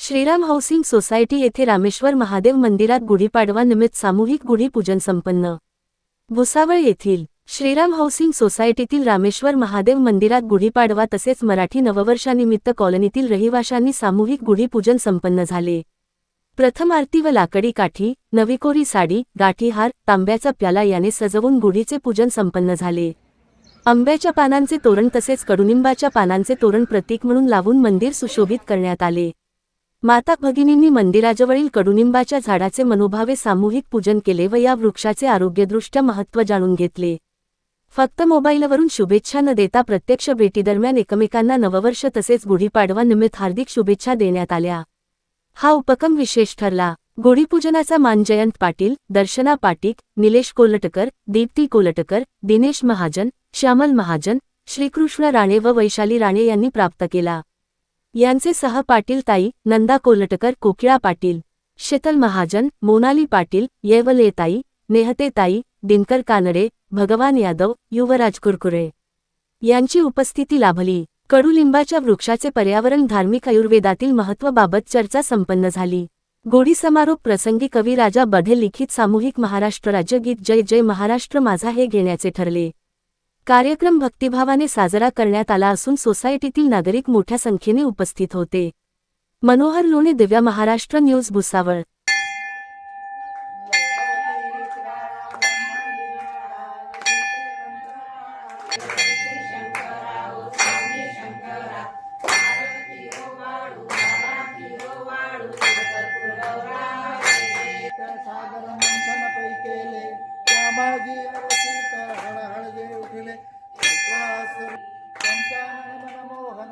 Shriram housing society येथे रामेश्वर महादेव मंदिरात गुढीपाडवा निमित्त सामूहिक गुढीपूजन संपन्न। भुसावळ येथील श्रीराम हाऊसिंग सोसायटीतील रामेश्वर महादेव मंदिरात गुढीपाडवा तसेच मराठी नववर्षानिमित्त कॉलनीतील रहिवाशांनी सामूहिक गुढीपूजन संपन्न झाले। प्रथम आरती व लाकडी काठी, नवीकोरी साडी, गाठीहार, तांब्याचा प्याला याने सजवून गुढीचे पूजन संपन्न झाले। आंब्याच्या पानांचे तोरण तसेच कडुनिंबाच्या पानांचे तोरण प्रतीक म्हणून लावून मंदिर सुशोभित करण्यात आले। माता भगिनींनी मंदिराजवळील कडुनिंबाच्या झाडाचे मनोभावे सामूहिक पूजन केले व या वृक्षाचे आरोग्यदृष्ट्या महत्त्व जाणून घेतले। फक्त मोबाईलवरून शुभेच्छा न देता प्रत्यक्ष भेटीदरम्यान एकमेकांना नववर्ष तसेच गुढीपाडवा निमित्त हार्दिक शुभेच्छा देण्यात आल्या। हा उपक्रम विशेष ठरला। गुढीपूजनाचा मान जयंत पाटील, दर्शना पाटीक, निलेश कोलटकर, दीप्ती कोलटकर, दिनेश महाजन, श्यामल महाजन, श्रीकृष्ण राणे व वैशाली राणे यांनी प्राप्त केला। यांचे सह पाटील ताई, नंदा कोलटकर, कोकिळा पाटील, शीतल महाजन, मोनाली पाटील, येवले ताई, नेहते ताई, दिनकर कानडे, भगवान यादव, युवराज कुरकुरे यांची उपस्थिती लाभली। कडुलिंबाच्या वृक्षाचे पर्यावरण धार्मिक आयुर्वेदातील महत्त्वाबाबत चर्चा संपन्न झाली। गुढी समारोप प्रसंगी कवी राजा बढे लिखित सामूहिक महाराष्ट्र राज्य गीत जय जय महाराष्ट्र माझा हे घेण्याचे ठरले। कार्यक्रम भक्तिभावाने साजरा करण्यात आला असून सोसायटीतील नागरिक मोठ्या संख्येने उपस्थित होते। मनोहर लोणे, दिव्या महाराष्ट्र न्यूज, भुसावळ। मनमोहन